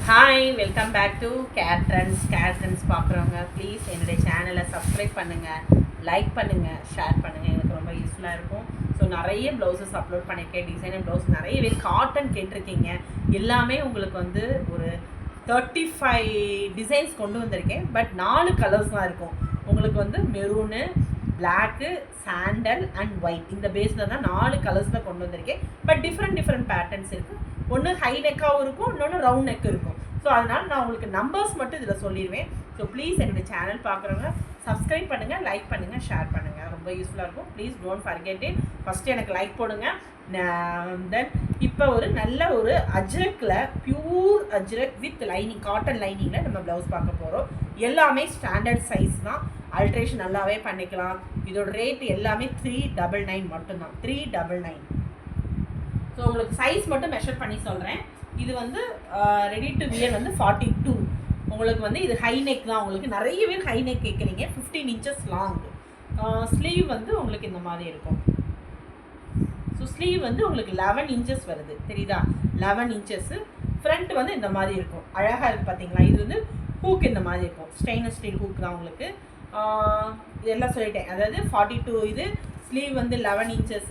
Hi, welcome back to care trends பார்க்குறவங்க please என்னுடைய சேனலை சப்ஸ்கிரைப் பண்ணுங்கள், லைக் பண்ணுங்கள், ஷேர் பண்ணுங்கள். எனக்கு ரொம்ப யூஸ்ஃபுல்லாக இருக்கும். ஸோ நிறைய ப்ளவுசஸ் அப்லோட் பண்ணியிருக்கேன். டிசைனர் ப்ளவுஸ் நிறைய பேர் காட்டன் கேட்டிருக்கீங்க. எல்லாமே உங்களுக்கு வந்து ஒரு 35 டிசைன்ஸ் கொண்டு வந்திருக்கேன். பட் 4 கலர்ஸ் தான் இருக்கும். உங்களுக்கு வந்து maroon, black, sandal and white இந்த பேஸில் தான் 4 கலர்ஸில் கொண்டு வந்திருக்கேன். பட் டிஃப்ரெண்ட் பேட்டர்ன்ஸ் இருக்குது. ஒன்று ஹை நெக்காகவும் இருக்கும், இன்னொன்று ரவுண்ட் நெக் இருக்கும். ஸோ அதனால் நான் உங்களுக்கு நம்பர்ஸ் மட்டும் இதில் சொல்லிடுவேன். ஸோ ப்ளீஸ் என்னுடைய சேனல் பார்க்குறவங்க சப்ஸ்கிரைப் பண்ணுங்கள், லைக் பண்ணுங்கள், ஷேர் பண்ணுங்கள். ரொம்ப யூஸ்ஃபுல்லாக இருக்கும். Please don't forget it. First எனக்கு லைக் போடுங்க. தென் இப்போ ஒரு நல்ல ஒரு அஜ்ரக்கில் pure Ajrak with lining, cotton லைனிங்கில் நம்ம ப்ளவுஸ் பார்க்க போகிறோம். எல்லாமே ஸ்டாண்டர்ட் சைஸ் தான். அல்ட்ரேஷன் நல்லாவே பண்ணிக்கலாம். இதோட ரேட் எல்லாமே 399 மட்டும்தான். 399. ஸோ உங்களுக்கு சைஸ் மட்டும் மெஷர் பண்ணி சொல்கிறேன். இது வந்து ரெடி டு வியர் வந்து 42. உங்களுக்கு வந்து இது ஹை நெக் தான். உங்களுக்கு நிறைய பேர் ஹை நெக் கேட்குறீங்க. 15 inches லாங். ஸ்லீவ் வந்து உங்களுக்கு இந்த மாதிரி இருக்கும். ஸோ ஸ்லீவ் வந்து உங்களுக்கு 11 inches வருது, தெரியுதா? 11 inches. ஃப்ரண்ட் வந்து இந்த மாதிரி இருக்கும். அழகாக இருக்குது பார்த்தீங்களா? இது வந்து ஹூக் இந்த மாதிரி இருக்கும். ஸ்டெயின்லெஸ் ஸ்டீல் ஹூக் தான் உங்களுக்கு. இதெல்லாம் சொல்லிட்டேன். அதாவது 42 இது. ஸ்லீவ் வந்து 11 inches,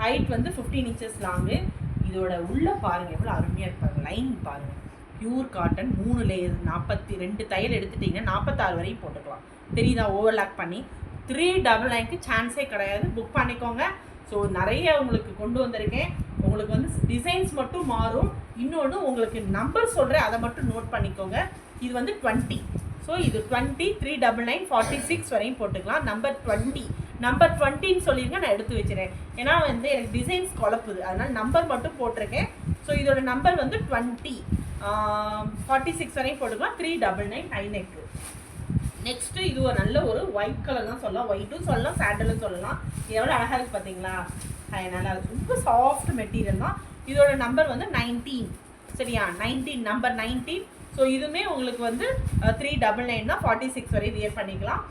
ஹைட் வந்து 15 inches லாங்கு. இதோட உள்ளே பாருங்கள் எவ்வளோ அருமையாக இருப்பாங்க. லைன் பாருங்கள், பியூர் காட்டன், 3 லேயர், 42 தையல் எடுத்துட்டிங்கன்னா 46 வரையும் போட்டுக்கலாம். தெரியுதா? ஓவர்லாக் பண்ணி 399க்கு சான்ஸே கிடையாது. புக் பண்ணிக்கோங்க. ஸோ நிறைய உங்களுக்கு கொண்டு வந்திருக்கேன். உங்களுக்கு வந்து டிசைன்ஸ் மட்டும் மாறும். இன்னொன்று உங்களுக்கு நம்பர் சொல்கிறேன், அதை மட்டும் நோட் பண்ணிக்கோங்க. இது வந்து 20. ஸோ இது 20, 399, 46 வரையும் போட்டுக்கலாம். நம்பர் 20 20ன்னு சொல்லியிருங்க, நான் எடுத்து வச்சுறேன். ஏன்னா வந்து எனக்கு டிசைன்ஸ் குழப்புது, அதனால் நம்பர் மட்டும் போட்டிருக்கேன். ஸோ இதோட நம்பர் வந்து 20, 46 வரையும் போட்டுக்கலாம். 399 ஹை நெக்கு. நெக்ஸ்ட்டு இது ஒரு நல்ல ஒரு ஒயிட் கலர் தான் சொல்லலாம், ஒயிட்டும் சொல்லலாம், சாண்டலும் சொல்லலாம். இது எவ்வளோ அழகாக இருக்குது பார்த்தீங்களா? நல்லா ரொம்ப சாஃப்ட் மெட்டீரியல் தான். இதோட நம்பர் வந்து 19. சரியா? 19, நம்பர் 19. ஸோ இதுவுமே உங்களுக்கு வந்து 399 தான். 46 வரை வியர் பண்ணிக்கலாம்.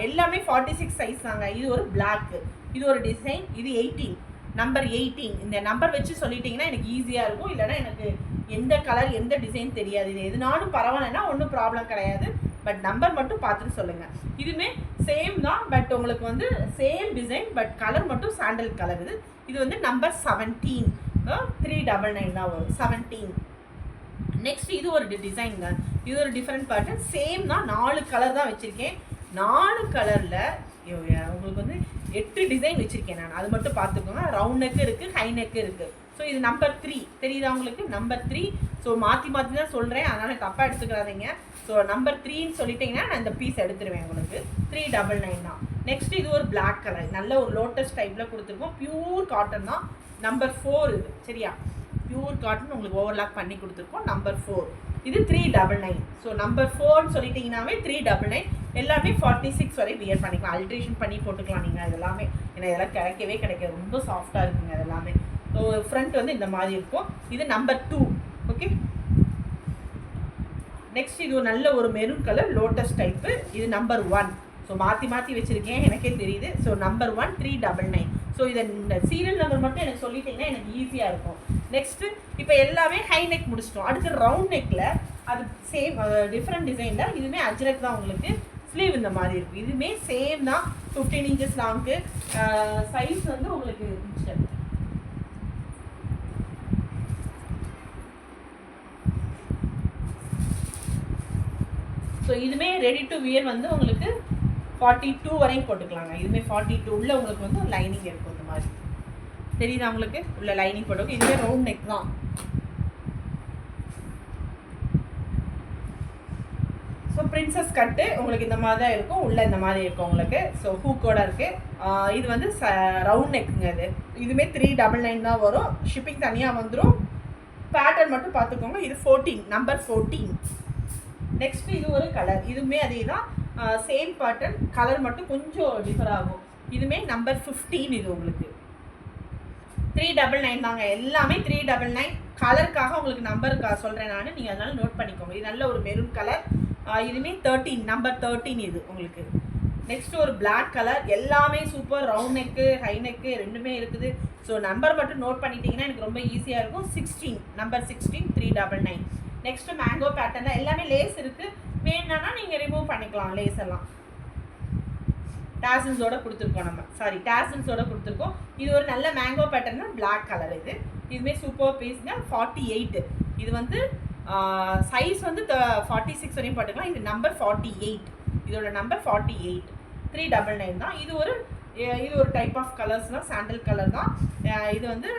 எல்லாமே 46 சைஸ் தாங்க. இது ஒரு பிளாக்கு, இது ஒரு டிசைன், இது 18, நம்பர் 18. இந்த நம்பர் வச்சு சொல்லிட்டிங்கன்னா எனக்கு ஈஸியாக இருக்கும். இல்லைனா எனக்கு எந்த கலர் எந்த டிசைன் தெரியாது. இது எதுனாலும் பரவாயில்லைன்னா ஒன்றும் ப்ராப்ளம் கிடையாது. பட் நம்பர் மட்டும் பார்த்துட்டு சொல்லுங்கள். இதுவுமே சேம் தான். பட் உங்களுக்கு வந்து சேம் டிசைன், பட் கலர் மட்டும் சாண்டல் கலர். இது வந்து நம்பர் 17, 399 தான் வரும். 17. நெக்ஸ்ட் இது ஒரு டிசைன் தான். இது ஒரு டிஃப்ரெண்ட் பேட்டர்ன். சேம் தான். 4 கலர் தான் வச்சுருக்கேன். 4 கலரில் உங்களுக்கு வந்து 8 டிசைன் வச்சுருக்கேன் நான். அது மட்டும் பார்த்துக்கோங்க. ரவுண்ட் நெக்கு இருக்குது, ஹை நெக்கு இருக்குது. ஸோ இது நம்பர் 3, தெரியுதா உங்களுக்கு? நம்பர் 3. ஸோ மாற்றி தான் சொல்கிறேன், அதனால் தப்பாக எடுத்துக்கிறாதீங்க. ஸோ நம்பர் 3ன்னு சொல்லிட்டிங்கன்னா நான் இந்த பீஸ் எடுத்துருவேன். உங்களுக்கு 399 தான். நெக்ஸ்ட் இது ஒரு பிளாக் கலர், நல்ல ஒரு லோட்டஸ் டைப்பில் கொடுத்துருக்கோம். பியூர் காட்டன் தான். நம்பர் 4 இது. சரியா? பியூர் காட்டன் உங்களுக்கு ஓவர்லாக் பண்ணி கொடுத்துருக்கோம். நம்பர் 4. இது 399. ஸோ நம்பர் 4ன்னு சொல்லிட்டிங்கன்னாவே 399. எல்லாமே 46 வரை வியர் பண்ணிக்கலாம். அல்ட்ரேஷன் பண்ணி போட்டுக்கலாம் நீங்கள். இதெல்லாமே ஏன்னா இதெல்லாம் கிடைக்காது. ரொம்ப சாஃப்டாக இருக்குங்க இதெல்லாமே. ஸோ ஃப்ரண்ட் வந்து இந்த மாதிரி இருக்கும். இது நம்பர் 2. ஓகே. நெக்ஸ்ட் இது நல்ல ஒரு மெரூன் கலர் லோட்டஸ் டைப்பு. இது நம்பர் 1. ஸோ மாற்றி வச்சுருக்கேன், எனக்கே தெரியுது. So number 1, 399. ஸோ இதை இந்த சீரியல் நம்பர் மட்டும் எனக்கு சொல்லிட்டிங்கன்னா எனக்கு ஈஸியாக இருக்கும். நெக்ஸ்ட்டு இப்போ எல்லாமே ஹை நெக் முடிச்சிட்டோம். அடுத்து ரவுண்ட் நெக்கில் அது சேம் டிஃப்ரெண்ட் டிசைன் தான். இதுவுமே அஜ்ரக் தான். உங்களுக்கு ஸ்லீவ் இந்த மாதிரி இருக்கும். இதுவுமே சேம் தான். 15 inches லாங்கு. சைஸ் வந்து உங்களுக்கு ஸோ இதுவுமே ரெடி டு வியர் வந்து உங்களுக்கு 42 வரையும் போட்டுக்கலாங்க. இதுவுமே 42 உள்ள உங்களுக்கு வந்து ஒரு லைனிங் இருக்கும் இந்த மாதிரி. தெரியுதா உங்களுக்கு? உள்ள லைனிங் போட்டுக்கும். இதுவே ரவுண்ட் நெக் தான். ஸோ பிரின்சஸ் கட்டு உங்களுக்கு இந்த மாதிரி தான் இருக்கும். உள்ளே இந்த மாதிரி இருக்கும் உங்களுக்கு. ஸோ ஹூக்கோட இருக்குது. இது வந்து ரவுண்ட் நெக்குங்க. இதுவுமே 399 தான் வரும். ஷிப்பிங் தனியாக வந்துடும். பேட்டர்ன் மட்டும் பார்த்துக்கோங்க. இது 14, நம்பர் 14. நெக்ஸ்ட் இது ஒரு கலர். இதுவுமே அதே தான். சேம் பேட்டர்ன், கலர் மட்டும் கொஞ்சம் டிஃபர் ஆகும். இதுவுமே நம்பர் 15. இது உங்களுக்கு 399 தாங்க. எல்லாமே 399. கலருக்காக உங்களுக்கு நம்பருக்காக சொல்கிறேன் நான். நீங்கள் அதனால நோட் பண்ணிக்கோங்க. இது நல்ல ஒரு மெரூன் கலர். இதுவுமே 13, நம்பர் 13 இது உங்களுக்கு. நெக்ஸ்ட் ஒரு பிளாக் கலர். எல்லாமே super. Round neck, high neck ரெண்டுமே இருக்குது. ஸோ நம்பர் மட்டும் நோட் பண்ணிட்டீங்கன்னா எனக்கு ரொம்ப ஈஸியாக இருக்கும். 16, நம்பர் 16, 399. நெக்ஸ்ட்டு மேங்கோ பேட்டர்னில் எல்லாமே லேஸ் இருக்குது, வேணுன்னா நீங்கள் ரிமூவ் பண்ணிக்கலாம் லேஸ் எல்லாம். டாசல்ஸோட கொடுத்துருக்கோம் நம்ம, டாசல்ஸோட கொடுத்துருக்கோம். இது ஒரு நல்ல மேங்கோ பேட்டர்னா பிளாக் கலர். இதுவுமே சூப்பர் பீஸுங்க. 48. இது வந்து சைஸ் வந்து 46 வரையும் போட்டுக்கலாம். இது நம்பர் 48, இதோட நம்பர் 48. 399 தான். இது ஒரு டைப் ஆஃப் கலர்ஸ்னால் சாண்டல் கலர் தான். இது வந்து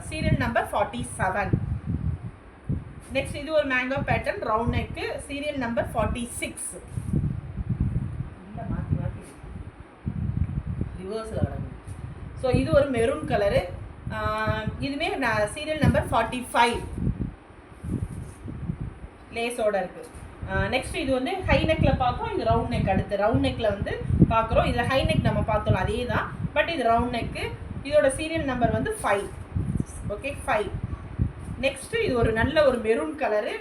சீரியல் நம்பர் 47. நெக்ஸ்ட் இது ஒரு mango pattern round neck, serial number 46. ரிவர்ஸில் கிடக்கு. ஸோ இது ஒரு மெரூன் கலரு. இதுவுமே சீரியல் நம்பர் 45 லேஸோட இருக்குது. நெக்ஸ்ட் இது வந்து ஹை நெக்கில் பார்த்தோம், இது ரவுண்ட் நெக். அடுத்து ரவுண்ட் நெக்கில் வந்து பார்க்குறோம். இதில் ஹை நெக் நம்ம பார்த்தோம் அதே தான், பட் இது ரவுண்ட் நெக்கு. இதோட சீரியல் நம்பர் வந்து 5. ஓகே, 5. நெக்ஸ்ட்டு இது ஒரு நல்ல ஒரு மெரூன் கலரு.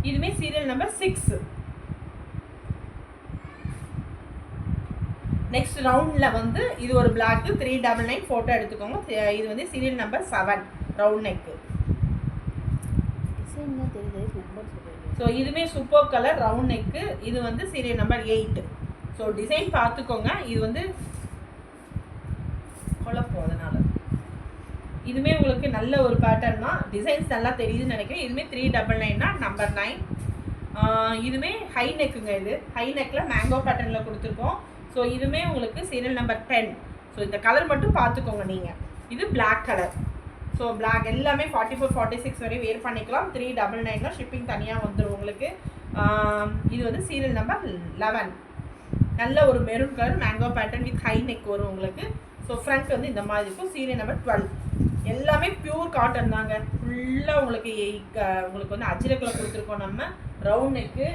இதுவுமே சீரியல் நம்பர் 6. நெக்ஸ்ட் ரவுண்டில் வந்து இது ஒரு பிளாக்கு 399 ஃபோட்டோ எடுத்துக்கோங்க. இது வந்து serial number 7 round neck. So இதுவுமே சூப்பர் கலர் ரவுண்ட் நெக்கு. இது வந்து சீரியல் நம்பர் 8. ஸோ டிசைன் பார்த்துக்கோங்க. இது வந்து குழப்பம், அதனால் இதுவுமே உங்களுக்கு நல்ல ஒரு பேட்டர்ன் தான். டிசைன்ஸ் நல்லா தெரியுதுன்னு நினைக்கிறேன். இதுவுமே 399 நம்பர் 9. இதுவுமே ஹை நெக்குங்க. இது ஹை நெக்கில் மேங்கோ பேட்டர்னில் கொடுத்துருக்கோம். ஸோ இதுவுமே உங்களுக்கு சீரியல் நம்பர் 10. ஸோ இந்த கலர் மட்டும் பார்த்துக்கோங்க நீங்கள். இது பிளாக் கலர். ஸோ பிளாக் எல்லாமே 44, 46 வரையும் வேர் பண்ணிக்கலாம். 399 ஷிப்பிங் தனியாக வந்துடும் உங்களுக்கு. இது வந்து சீரியல் நம்பர் 11. நல்ல ஒரு maroon colour mango pattern with high neck வரும் உங்களுக்கு. ஸோ ஃப்ரண்ட் வந்து இந்த மாதிரி இருக்கும். Serial number 12. எல்லாமே பியூர் காட்டன் தாங்க. ஃபுல்லாக உங்களுக்கு வந்து அஜ்ரக்கில் கொடுத்துருக்கோம் நம்ம. ரவுண்ட் நெக்கு,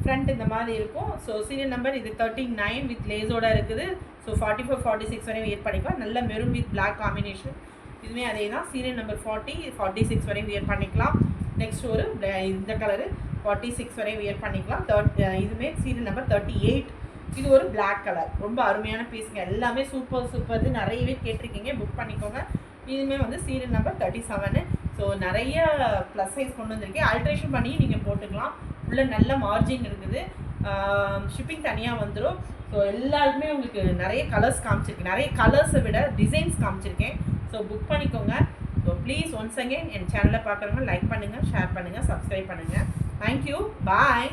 ஃப்ரண்ட் இந்த மாதிரி இருக்கும். ஸோ சீரியல் நம்பர் இது 39 வித் லேஸோட இருக்குது. ஸோ 44, 46 வரையும் வியர் பண்ணிக்கலாம். நல்ல மெரூன் வித் பிளாக் காம்பினேஷன். இதுவுமே அதே தான். சீரியல் நம்பர் 40, 46 வரையும் வியர் பண்ணிக்கலாம். நெக்ஸ்ட் ஒரு இந்த கலரு 46 வரையும் வியர் பண்ணிக்கலாம். இதுவுமே சீரியல் நம்பர் 38. இது ஒரு பிளாக் கலர். ரொம்ப அருமையான பீஸுங்க. எல்லாமே சூப்பர். நிறையவே கேட்டிருக்கீங்க, புக் பண்ணிக்கோங்க. இதுவுமே வந்து சீரியல் நம்பர் 37. ஸோ நிறைய ப்ளஸ் சைஸ் கொண்டு வந்திருக்கேன். ஆல்ட்ரேஷன் பண்ணி நீங்கள் போட்டுக்கலாம். உள்ள நல்ல மார்ஜின் இருக்குது. ஷிப்பிங் தனியாக வந்துடும். ஸோ எல்லாருக்குமே உங்களுக்கு நிறைய கலர்ஸ் காமிச்சிருக்கேன். நிறைய கலர்ஸை விட டிசைன்ஸ் காமிச்சிருக்கேன். ஸோ புக் பண்ணிக்கோங்க. ஸோ ப்ளீஸ் ஒன்ஸ் அகெயின் என் சேனலை பார்க்குறவங்க லைக் பண்ணுங்கள், ஷேர் பண்ணுங்கள், சப்ஸ்கிரைப் பண்ணுங்கள். தேங்க்யூ, பாய்.